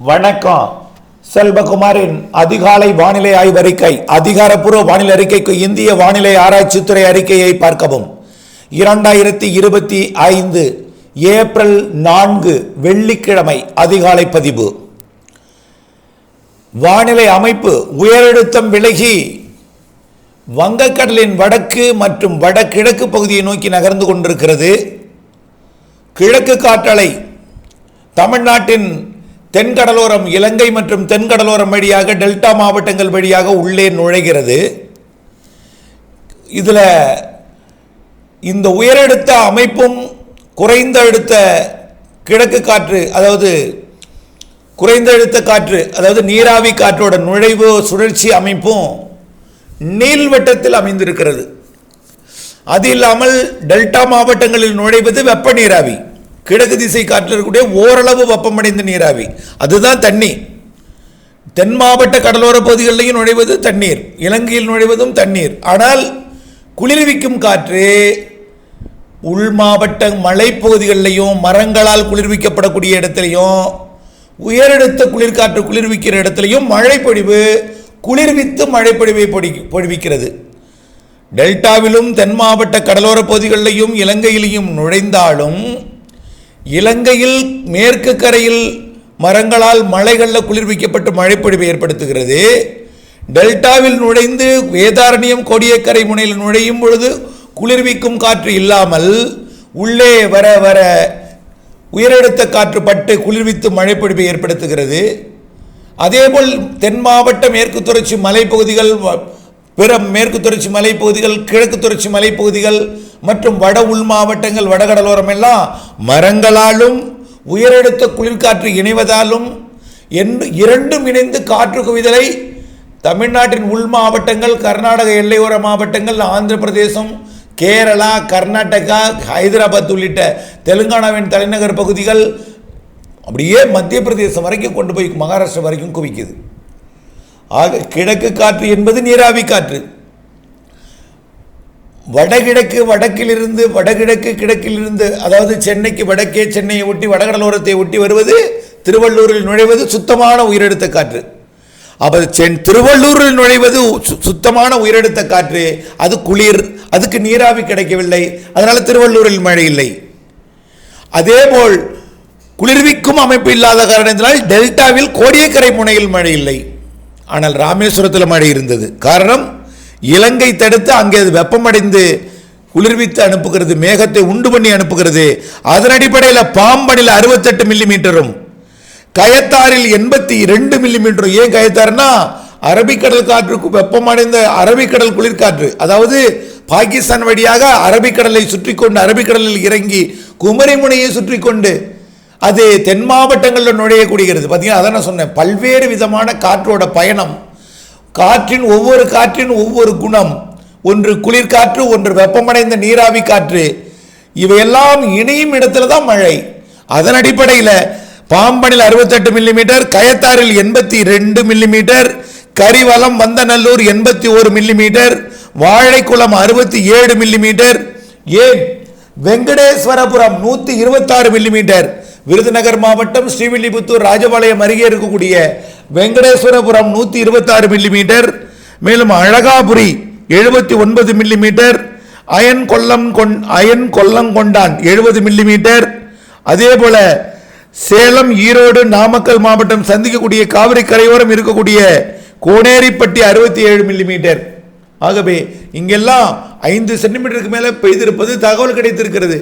வணக்கம். செல்வகுமாரின் அதிகாலை வானிலை ஆய்வறிக்கை. அதிகாரப்பூர்வ வானிலை அறிக்கைக்கு இந்திய வானிலை ஆராய்ச்சித்துறை அறிக்கையை பார்க்கவும். 2025 ஏப்ரல் 4 வெள்ளிக்கிழமை அதிகாலை பதிவு. வானிலை அமைப்பு: உயரழுத்தம் விலகி வங்கக்கடலின் வடக்கு மற்றும் வடகிழக்கு பகுதியை நோக்கி நகர்ந்து கொண்டிருக்கிறது. கிழக்கு காற்றலை தமிழ்நாட்டின் தென்கடலோரம், இலங்கை மற்றும் தென்கடலோரம் வழியாக டெல்டா மாவட்டங்கள் வழியாக உள்ளே நுழைகிறது. இதில் இந்த உயரழுத்த அமைப்பும் குறைந்த அழுத்த கிழக்கு காற்று, அதாவது குறைந்த அழுத்த காற்று, அதாவது நீராவி காற்றோட நுழைவு சுழற்சி அமைப்பும் நீள்வட்டத்தில் அமைந்திருக்கிறது. அது இல்லாமல் டெல்டா மாவட்டங்களில் நுழைவது வெப்ப நீராவி, கிழக்கு திசை காற்றில் இருக்கக்கூடிய ஓரளவு வெப்பமடைந்த நீராவி, அதுதான் தண்ணி. தென் மாவட்ட கடலோர பகுதிகளிலையும் நுழைவது தண்ணீர், இலங்கையில் நுழைவதும் தண்ணீர். ஆனால் குளிர்விக்கும் காற்று உள் மாவட்ட மலைப்பகுதிகளிலையும் மரங்களால் குளிர்விக்கப்படக்கூடிய இடத்துலையும் உயரழுத்த குளிர்காற்று குளிர்விக்கிற இடத்துலையும் மழைப்பொழிவு குளிர்வித்து மழைப்பொழிவை பொழிவிக்கிறது. டெல்டாவிலும் தென் மாவட்ட கடலோர பகுதிகளிலையும் இலங்கையிலையும் நுழைந்தாலும் இலங்கையில் மேற்கு கரையில் மரங்களால் மலைகளில் குளிர்விக்கப்பட்டு மழைப்பொழிவை ஏற்படுத்துகிறது. டெல்டாவில் நுழைந்து வேதாரண்யம் கோடியக்கரை முனையில் நுழையும் பொழுது குளிர்விக்கும் காற்று இல்லாமல் உள்ளே வர வர உயரழுத்த காற்று பட்டு குளிர்வித்து மழைப்பொழிவை ஏற்படுத்துகிறது. அதேபோல் தென் மாவட்ட மேற்கு தொடர்ச்சி மலைப்பகுதிகள், பிற மேற்கு தொடர்ச்சி மலைப்பகுதிகள், கிழக்கு தொடர்ச்சி மலைப்பகுதிகள் மற்றும் வட உள் மாவட்டங்கள், வடகடலோரம் எல்லாம் மரங்களாலும் உயரழுத்த குளிர்காற்று இணைவதாலும் இரண்டும் இணைந்து காற்று குவிதலை தமிழ்நாட்டின் உள் மாவட்டங்கள், கர்நாடக எல்லையோர மாவட்டங்கள், ஆந்திர பிரதேசம், கேரளா, கர்நாடகா, ஹைதராபாத் உள்ளிட்ட தெலுங்கானாவின் தலைநகர் பகுதிகள், அப்படியே மத்திய பிரதேசம் வரைக்கும் கொண்டு போய் மகாராஷ்டிரா வரைக்கும் குவிக்குது. ஆக கிழக்கு காற்று என்பது நீராவி காற்று. வடகிழக்கு வடக்கிலிருந்து, வடகிழக்கு கிழக்கிலிருந்து, அதாவது சென்னைக்கு வடக்கே, சென்னையை ஒட்டி வடகடலோரத்தை ஒட்டி வருவது, திருவள்ளூரில் நுழைவது சுத்தமான உயரழுத்த காற்று. அப்போ திருவள்ளூரில் நுழைவது சுத்தமான உயரழுத்த காற்று, அது குளிர், அதுக்கு நீராவி கிடைக்கவில்லை, அதனால திருவள்ளூரில் மழை இல்லை. அதேபோல் குளிர்விக்கும் அமைப்பு இல்லாத காரணத்தினால் டெல்டாவில் கோடியக்கரை முனையில் மழை இல்லை. ஆனால் ராமேஸ்வரத்தில் மழை இருந்தது. காரணம், இலங்கை தடுத்து அங்கே வெப்பமடைந்து குளிர்வித்து அனுப்புகிறது, மேகத்தை உண்டு பண்ணி அனுப்புகிறது. அதன் அடிப்படையில் பாம்பனில் 68 மில்லிமீட்டரும், கயத்தாரில் 82 மில்லிமீட்டரும். ஏன் கயத்தார்னா அரபிக்கடல் காற்றுக்கு வெப்பமடைந்த அரபிக்கடல் குளிர்காற்று, அதாவது பாகிஸ்தான் வழியாக அரபிக்கடலை சுற்றி கொண்டு அரபிக்கடலில் இறங்கி குமரி முனையை சுற்றி கொண்டு அது தென் மாவட்டங்களில் நுழையக்கூடியது. பார்த்தீங்கன்னா, அதான் நான் சொன்னேன், பல்வேறு விதமான காற்றோட பயணம். காற்றின் ஒவ்வொரு குணம், ஒன்று குளிர்காற்று, ஒன்று வெப்பமடைந்த நீராவி காற்று, இவையெல்லாம் இணையும் இடத்துல தான் மழை. அதன் அடிப்படையில் பாம்பனில் 68 மில்லிமீட்டர், கயத்தாரில் 82 millimetre, Karivalam Vandanallur 81 millimetre, Vazhaikulam 67 millimetre, ஏன் வெங்கடேஸ்வரபுரம் 126 மில்லிமீட்டர், விருதுநகர் மாவட்டம் ஸ்ரீவில்லிபுத்தூர் ராஜபாளையம் அருகே இருக்கக்கூடிய வெங்கடேஸ்வரபுரம் 126 மில்லிமீட்டர், மேலும் அழகாபுரி 79 மில்லிமீட்டர், அயன் கொல்லங்கொண்டான் 70 மில்லிமீட்டர், அதே போல சேலம், ஈரோடு, நாமக்கல் மாவட்டம் சந்திக்கக்கூடிய காவிரி கரையோரம் இருக்கக்கூடிய கோனேரிப்பட்டி 67 மில்லிமீட்டர். ஆகவே இங்கெல்லாம் 5 சென்டிமீட்டருக்கு மேலே பெய்திருப்பது தகவல் கிடைத்திருக்கிறது.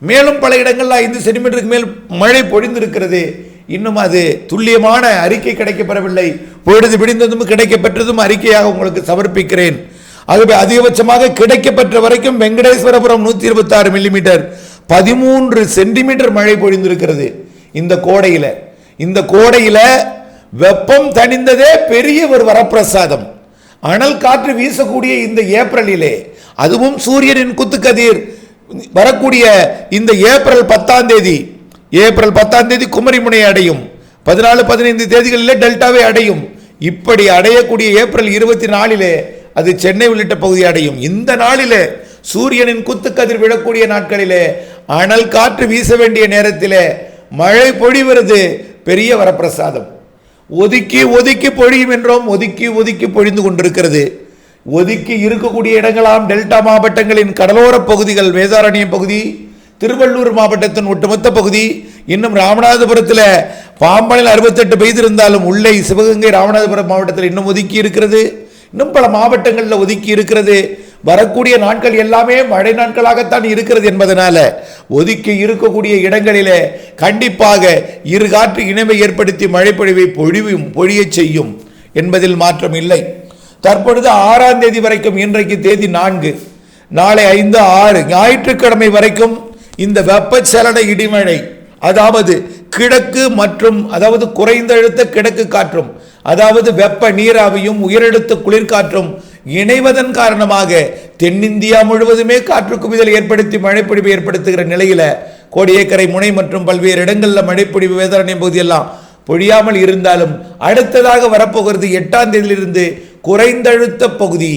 மேலும் பல இடங்களில் 5 சென்டிமீட்டருக்கு மேல் மழை பொழிந்திருக்கிறது. இன்னும் அது துல்லியமான அறிக்கை கிடைக்கப்பெறவில்லை. பொழுது விடிந்ததும் கிடைக்கப்பெற்றதும் அறிக்கையாக உங்களுக்கு சமர்ப்பிக்கிறேன். ஆகவே அதிகபட்சமாக கிடைக்கப்பெற்ற வரைக்கும் வெங்கடேஸ்வரபுரம் 126 மில்லிமீட்டர், 13 சென்டிமீட்டர் மழை பொழிந்திருக்கிறது. இந்த கோடையில வெப்பம் தணிந்ததே பெரிய ஒரு வரப்பிரசாதம். அனல் காற்று வீசக்கூடிய இந்த ஏப்ரலிலே, அதுவும் சூரியனின் குத்துக்கதிர் வரக்கூடிய இந்த ஏப்ரல் 10ஆம் தேதி குமரிமுனை அடையும், 14, 15 தேதிகளிலே டெல்டாவை அடையும். இப்படி அடையக்கூடிய ஏப்ரல் 24 அது சென்னை உள்ளிட்ட பகுதி அடையும். இந்த நாளிலே, சூரியனின் குத்துக்கதிர் விழக்கூடிய நாட்களிலே, அனல் காற்று வீச வேண்டிய நேரத்திலே மழை பொழிவது பெரிய வரப்பிரசாதம். ஒதுக்கி ஒதுக்கி பொழியும் என்றோம். ஒதுக்கி ஒதுக்கி பொழிந்து கொண்டிருக்கிறது. ஒதுக்கி இருக்கக்கூடிய இடங்களாம் டெல்டா மாவட்டங்களின் கடலோர பகுதிகள், வேதாரண்யம் பகுதி, திருவள்ளூர் மாவட்டத்தின் ஒட்டுமொத்த பகுதி, இன்னும் ராமநாதபுரத்தில் பாம்பனில் 68 பெய்திருந்தாலும் உள்ளே சிவகங்கை ராமநாதபுரம் மாவட்டத்தில் இன்னும் ஒதுக்கி இருக்கிறது. இன்னும் பல மாவட்டங்களில் ஒதுக்கி இருக்கிறது. வரக்கூடிய நாட்கள் எல்லாமே மழை நாட்களாகத்தான் இருக்கிறது என்பதனால ஒதுக்கி இருக்கக்கூடிய இடங்களிலே கண்டிப்பாக இரு காற்று இணைவை ஏற்படுத்தி மழை பொழிவை பொழிய செய்யும் என்பதில் மாற்றம் இல்லை. தற்பொழுது 6ஆம் தேதி வரைக்கும், இன்றைக்கு தேதி 4, நாளை 5, 6 ஞாயிற்றுக்கிழமை வரைக்கும் இந்த வெப்பச்சலன இடிமழை, அதாவது கிழக்கு மற்றும் அதாவது குறைந்த அழுத்த கிழக்கு காற்றும், அதாவது வெப்ப நீராவியும் உயரழுத்த குளிர்காற்றும் இணைவதன் காரணமாக தென்னிந்தியா முழுவதுமே காற்று குவிதல் ஏற்படுத்தி மழைப்பொழிவு ஏற்படுத்துகிற நிலையில் கோடியக்கரை முனை மற்றும் பல்வேறு இடங்களில் மழைப்பொழிவு வேதாரண்யம் பகுதியெல்லாம் பொழியாமல் இருந்தாலும் அடுத்ததாக வரப்போகிறது 8ஆம் தேதியிலிருந்து குறைந்த அழுத்த பகுதி.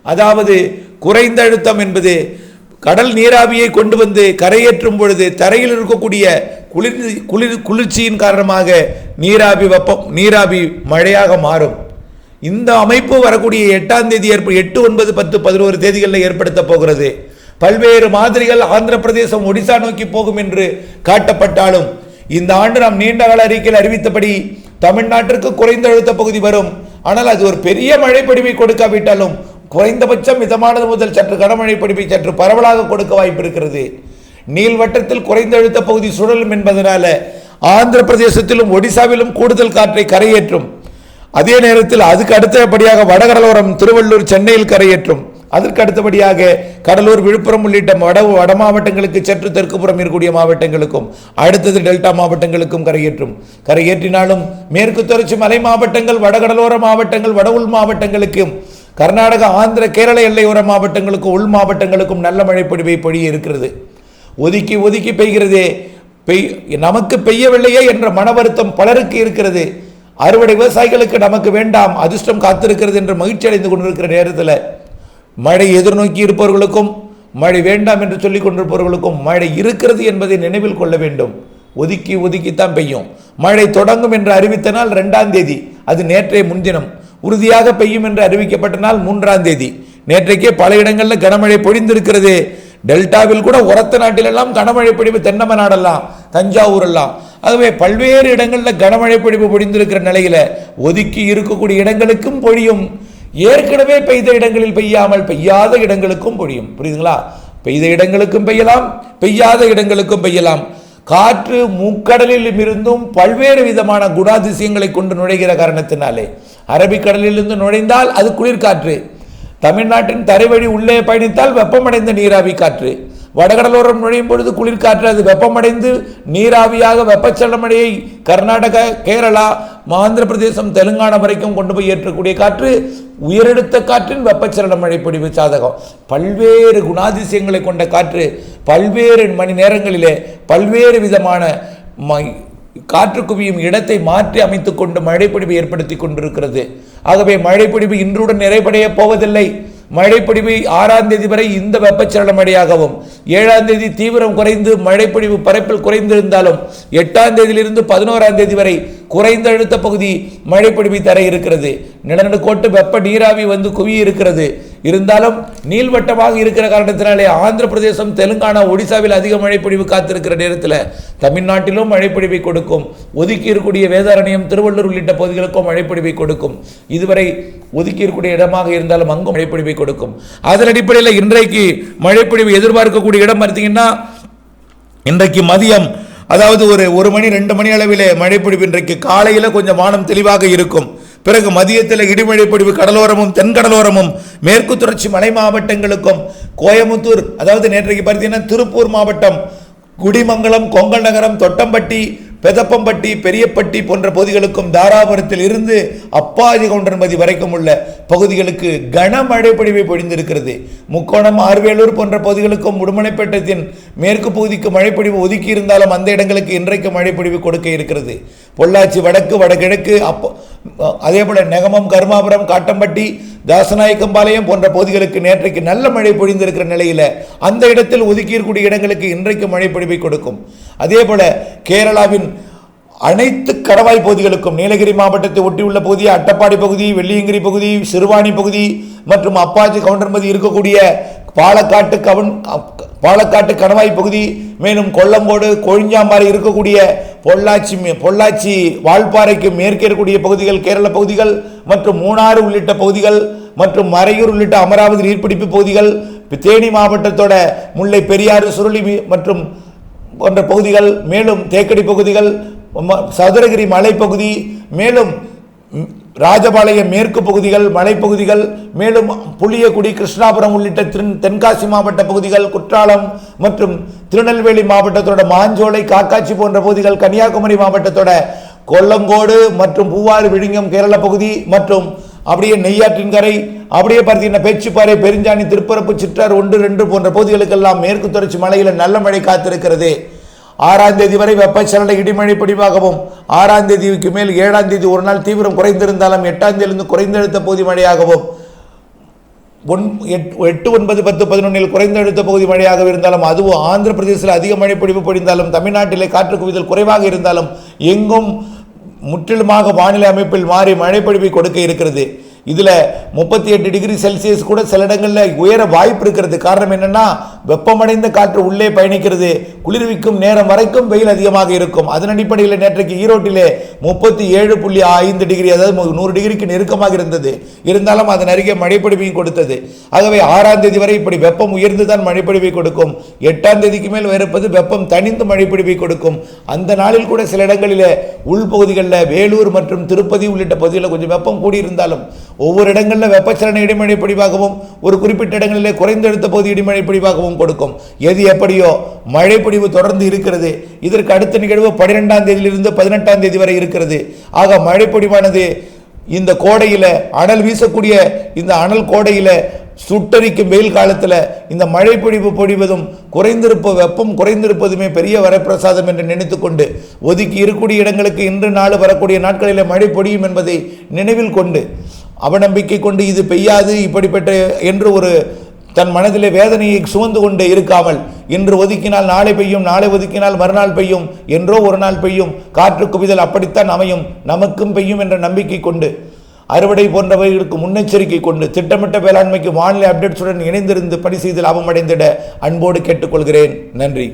அதாவது குறைந்த அழுத்தம் என்பது கடல் நீராவியை கொண்டு வந்து கரையேற்றும் பொழுது தரையில் இருக்கக்கூடிய குளிர்ச்சியின் காரணமாக நீராவி மழையாக மாறும். இந்த அமைப்பு வரக்கூடிய 8ஆம் தேதி 8, 9, 10, 11 தேதிகளில் ஏற்படுத்த போகிறது. பல்வேறு மாதிரிகள் ஆந்திர பிரதேசம், ஒடிசா நோக்கி போகும் என்று காட்டப்பட்டாலும் இந்த ஆண்டு நாம் நீண்டகால அறிக்கையில் அறிவித்தபடி தமிழ்நாட்டிற்கு குறைந்த அழுத்த பகுதி வரும். ஆனால் அது ஒரு பெரிய மழைப்பொழிவை கொடுக்காவிட்டாலும் குறைந்தபட்சம் மிதமானது முதல் சற்று கனமழை பொழிவை சற்று பரவலாக கொடுக்க வாய்ப்பு இருக்கிறது. நீள்வட்டத்தில் குறைந்த அழுத்த பகுதி சுழலும் என்பதனால ஆந்திர பிரதேசத்திலும் ஒடிசாவிலும் கூடுதல் காற்றை கரையேற்றும். அதே நேரத்தில் அதுக்கு அடுத்தபடியாக வடகடலோரம் திருவள்ளூர், சென்னையில் கரையேற்றும். அதற்கு அடுத்தபடியாக கடலூர், விழுப்புரம் உள்ளிட்ட வட மாவட்டங்களுக்கு சற்று தெற்குப்புறம் இருக்கக்கூடிய மாவட்டங்களுக்கும் அடுத்தது டெல்டா மாவட்டங்களுக்கும் கரையேற்றினாலும் மேற்கு தொடர்ச்சி மலை மாவட்டங்கள், வடகடலோர மாவட்டங்கள், வட உள் மாவட்டங்களுக்கும் கர்நாடகா, ஆந்திர, கேரள எல்லையோர மாவட்டங்களுக்கும் உள் மாவட்டங்களுக்கும் நல்ல மழை பொழிய இருக்கிறது. ஒதுக்கி ஒதுக்கி பெய்கிறதே, நமக்கு பெய்யவில்லையே என்ற மன வருத்தம் பலருக்கு இருக்கிறது. அறுவடை விவசாயிகளுக்கு நமக்கு வேண்டாம், அதிர்ஷ்டம் காத்திருக்கிறது என்று மகிழ்ச்சி அடைந்து கொண்டிருக்கிற நேரத்தில் மழை எதிர்நோக்கி இருப்பவர்களுக்கும் மழை வேண்டாம் என்று சொல்லிக் கொண்டிருப்பவர்களுக்கும் மழை இருக்கிறது என்பதை நினைவில் கொள்ள வேண்டும். ஒதுக்கி ஒதுக்கித்தான் பெய்யும். மழை தொடங்கும் என்று அறிவித்தனால் 2ஆம் தேதி, அது நேற்றைய முன்தினம். உறுதியாக பெய்யும் என்று அறிவிக்கப்பட்ட நாள் 3ஆம் தேதி. நேற்றைக்கே பல இடங்களில் கனமழை பொழிந்திருக்கிறது. டெல்டாவில் கூட உரத்த நாட்டிலெல்லாம் கனமழை பொழிவு, தென்னம நாடெல்லாம், தஞ்சாவூர் எல்லாம், ஆகவே பல்வேறு இடங்களில் கனமழை பொழிவு பொழிந்திருக்கிற நிலையில ஒதுக்கி இருக்கக்கூடிய இடங்களுக்கும் பொழியும். ஏற்கனவே பெய்த இடங்களில் பெய்யாமல் பெய்யாத இடங்களுக்கும் பொழியும். புரியுதுங்களா? பெய்த இடங்களுக்கும் பெய்யலாம், பெய்யாத இடங்களுக்கும் பெய்யலாம். காற்று முக்கடலில் இருந்தும் பல்வேறு விதமான குணாதிசயங்களை கொண்டு நுழைகிற காரணத்தினாலே அரபிக்கடலிலிருந்து நுழைந்தால் அது குளிர்காற்று, தமிழ்நாட்டின் தரைவழி உள்ளே பயணித்தால் வெப்பமடைந்த நீராவி காற்று, வடகடலோரம் நுழையும் பொழுது குளிர்காற்று, அது வெப்பமடைந்து நீராவியாக வெப்பச்சலனமழையை கர்நாடகா, கேரளா, ஆந்திர பிரதேசம், தெலுங்கானா வரைக்கும் கொண்டு போய் ஏற்றக்கூடிய காற்று உயரெடுத்த காற்றின் வெப்பச்சலன மழை பொழிவு சாதகம். பல்வேறு குணாதிசயங்களை கொண்ட காற்று பல்வேறு மணி நேரங்களிலே பல்வேறு விதமான காற்று குவியும் இடத்தை மாற்றி அமைத்துக் கொண்டு மழைப்பொழிவு ஏற்படுத்தி கொண்டிருக்கிறது. ஆகவே மழைப்பொழிவு இன்றுடன் நிறைவடைய போவதில்லை. மழைப்பொழிவு 6ஆம் தேதி வரை இந்த வெப்பச்சலன மழையாகவும், 7ஆம் தேதி தீவிரம் குறைந்து மழைப்பொழிவு பரப்பில் குறைந்திருந்தாலும் 8ஆம் தேதியிலிருந்து 11ஆம் தேதி வரை குறைந்த அழுத்த பகுதி மழைப்பொழிவை தர இருக்கிறது. நிலநடுக்கோட்டு வெப்ப நீராவி வந்து குவிய இருக்கிறது. இருந்தாலும் நீள்வட்டமாக இருக்கிற காரணத்தினாலே ஆந்திர பிரதேசம், தெலுங்கானா, ஒடிசாவில் அதிக மழைப்பொழிவு காத்திருக்கிற நேரத்தில் தமிழ்நாட்டிலும் மழைப்பொழிவை கொடுக்கும். ஒதுக்கி இருக்கக்கூடிய வேதாரண்யம், திருவள்ளூர் உள்ளிட்ட பகுதிகளுக்கும் மழைப்பொழிவை கொடுக்கும். இதுவரை ஒதுக்கி இருக்கக்கூடிய இடமாக இருந்தாலும் அங்கும் மழைப்பொழிவை கொடுக்கும். அதன் அடிப்படையில் இன்றைக்கு மழைப்பொழிவு எதிர்பார்க்கக்கூடிய இடம் பார்த்தீங்கன்னா, இன்றைக்கு மதியம், அதாவது ஒரு 1 மணி 2 மணி அளவில் மழைப்பொழிவு. இன்றைக்கு காலையில் கொஞ்சம் வானம் தெளிவாக இருக்கும். பிறகு மதியத்தில் இடிமழை பொழிவு கடலோரமும் தென்கடலோரமும் மேற்கு தொடர்ச்சி மலை மாவட்டங்களுக்கும், கோயமுத்தூர், அதாவது நேற்றைக்கு பார்த்தீங்கன்னா திருப்பூர் மாவட்டம், குடிமங்கலம், கொங்கல் நகரம், தொட்டம்பட்டி, பெதப்பம்பட்டி, பெரியப்பட்டி போன்ற பகுதிகளுக்கும், தாராபுரத்தில் இருந்து அப்பாஜி கவுண்டன்பதி வரைக்கும் உள்ள பகுதிகளுக்கு கனமழை பொழிவை பொழிந்திருக்கிறது. முக்கோணம், ஆர்வேலூர் போன்ற பகுதிகளுக்கும் உடுமலைப்பேட்டத்தின் மேற்கு பகுதிக்கு மழைப்பொழிவு ஒதுக்கி இருந்தாலும் அந்த இடங்களுக்கு இன்றைக்கு மழைப்பொழிவு கொடுக்க இருக்கிறது. பொள்ளாச்சி வடக்கு, வடகிழக்கு, அதே போல நெகமம், கருமாபுரம், காட்டம்பட்டி, தாசநாயக்கம்பாளையம் போன்ற பகுதிகளுக்கு நேற்றைக்கு நல்ல மழை பொழிந்திருக்கிற நிலையில் அந்த இடத்தில் ஒதுக்கி இருக்கக்கூடிய இடங்களுக்கு இன்றைக்கு மழைப்பொழிவை கொடுக்கும். அதே போல கேரளாவின் அனைத்து கணவாய் பகுதிகளுக்கும் நீலகிரி மாவட்டத்தை ஒட்டியுள்ள பகுதி, அட்டப்பாடி பகுதி, வெள்ளியங்கிரி பகுதி, சிறுவாணி பகுதி மற்றும் அப்பாச்சி கவுண்டர்மதி இருக்கக்கூடிய பாலக்காட்டு கணவாய் பகுதி, மேலும் கொல்லங்கோடு கொழிஞ்சாம்பாறை இருக்கக்கூடிய பொள்ளாச்சி வால்பாறைக்கு மேற்கே இருக்கக்கூடிய பகுதிகள், கேரள பகுதிகள் மற்றும் மூணாறு உள்ளிட்ட பகுதிகள் மற்றும் மறையூர் உள்ளிட்ட அமராவதி நீர்பிடிப்பு பகுதிகள், தேனி மாவட்டத்தோட முல்லை பெரியாறு சுருளி மற்றும் போன்ற பகுதிகள், மேலும் தேக்கடி பகுதிகள், சதுரகிரி மலைப்பகுதி, மேலும் ராஜபாளையம் மேற்கு பகுதிகள், மலைப்பகுதிகள், மேலும் புளியக்குடி, கிருஷ்ணாபுரம் உள்ளிட்ட தென்காசி மாவட்ட பகுதிகள், குற்றாலம் மற்றும் திருநெல்வேலி மாவட்டத்தோட மாஞ்சோலை, காக்காட்சி போன்ற பகுதிகள், கன்னியாகுமரி மாவட்டத்தோட கொல்லங்கோடு மற்றும் பூவாறு விழுங்கம் கேரள பகுதி மற்றும் அப்படியே நெய்யாற்றின்கரை, அப்படியே பார்த்தீங்கன்னா பேச்சுப்பாறை, பெருஞ்சாணி, திருப்பரப்பு, சிற்றார் 1, 2 போன்ற பகுதிகளுக்கெல்லாம் மேற்கு தொடர்ச்சி மலையில் நல்ல மழை காத்திருக்கிறது. 6ஆம் தேதி வரை வெப்பச்சலன இடிமழை பொழிவாகவும், 6ஆம் தேதிக்கு மேல் 7ஆம் தேதி ஒரு நாள் தீவிரம் குறைந்திருந்தாலும் 8ஆம் தேதியிலிருந்து குறைந்தழுத்த பகுதி மழையாகவும், 8, 9, 10, 11 குறைந்தழுத்த பகுதி மழையாக இருந்தாலும், அதுவும் ஆந்திர பிரதேசத்தில் அதிக மழை பொழிவு பொழிந்தாலும், தமிழ்நாட்டிலே காற்று குவிதல் குறைவாக இருந்தாலும், எங்கும் முற்றிலுமாக வானிலை அமைப்பில் மாறி மழை பொழிவை கொடுக்க இருக்கிறது. இதில் 38 டிகிரி செல்சியஸ் கூட சில இடங்களில் உயர வாய்ப்பு இருக்கிறது. காரணம் என்னன்னா, வெப்பமடைந்த காற்று உள்ளே பயணிக்கிறது. குளிர்விக்கும் நேரம் வரைக்கும் வெயில் அதிகமாக இருக்கும். அதன் அடிப்படையில் நேற்றைக்கு ஈரோட்டிலே 37.5 டிகிரி, அதாவது 100 டிகிரிக்கு நெருக்கமாக இருந்தது. இருந்தாலும் அதன் அருகே மழைப்பொழிவையும் கொடுத்தது. ஆகவே 6ஆம் தேதி வரை இப்படி வெப்பம் உயர்ந்துதான் மழைப்பொழிவை கொடுக்கும். 8ஆம் தேதிக்கு மேல் இருப்பது வெப்பம் தணிந்து மழைப்பொழிவை கொடுக்கும். அந்த நாளில் கூட சில இடங்களில் உள்பகுதிகளில் வேலூர் மற்றும் திருப்பதி உள்ளிட்ட பகுதிகளில் கொஞ்சம் வெப்பம் கூடியிருந்தாலும் ஒவ்வொரு இடங்களில் வெப்பச்சலன இடிமழை பொழிவாகவும், ஒரு குறிப்பிட்ட இடங்களிலே குறைந்தழுத்த பகுதி இடிமழை பொழிவாகவும் கொடுக்கும். எது எப்படியோ மழை பொழிவு தொடர்ந்து இருக்கிறது. இதற்கு அடுத்த நிகழ்வு 12ஆம் தேதியிலிருந்து 18ஆம் தேதி வரை இருக்கிறது. ஆக மழை பொழிவானது இந்த கோடையில, அனல் வீசக்கூடிய இந்த அனல் கோடையில, சுட்டரிக்கும் வெயில் காலத்தில் இந்த மழை பொழிவதும் வெப்பம் குறைந்திருப்பதுமே பெரிய வரப்பிரசாதம் என்று நினைத்துக்கொண்டு, ஒதுக்கி இருக்கக்கூடிய இடங்களுக்கு இன்று நாள் வரக்கூடிய நாட்களில் மழை பொழியும் என்பதை நினைவில் கொண்டு, அவநம்பிக்கை கொண்டு இது பெய்யாது இப்படிப்பட்ட என்று ஒரு தன் மனதிலே வேதனையை சுமந்து கொண்டு இருக்காமல், இன்று ஒதுக்கினால் நாளை பெய்யும், நாளை ஒதுக்கினால் மறுநாள் பெய்யும், என்றோ ஒரு நாள் பெய்யும், காற்று குவிதல் அப்படித்தான் அமையும், நமக்கும் பெய்யும் என்ற நம்பிக்கை கொண்டு, அறுவடை போன்றவைகளுக்கு முன்னெச்சரிக்கை கொண்டு, திட்டமிட்ட வேளாண்மைக்கு வானிலை அப்டேட்ஸுடன் இணைந்திருந்து பணி செய்து லாபம் அடைந்திட அன்போடு கேட்டுக்கொள்கிறேன். நன்றி.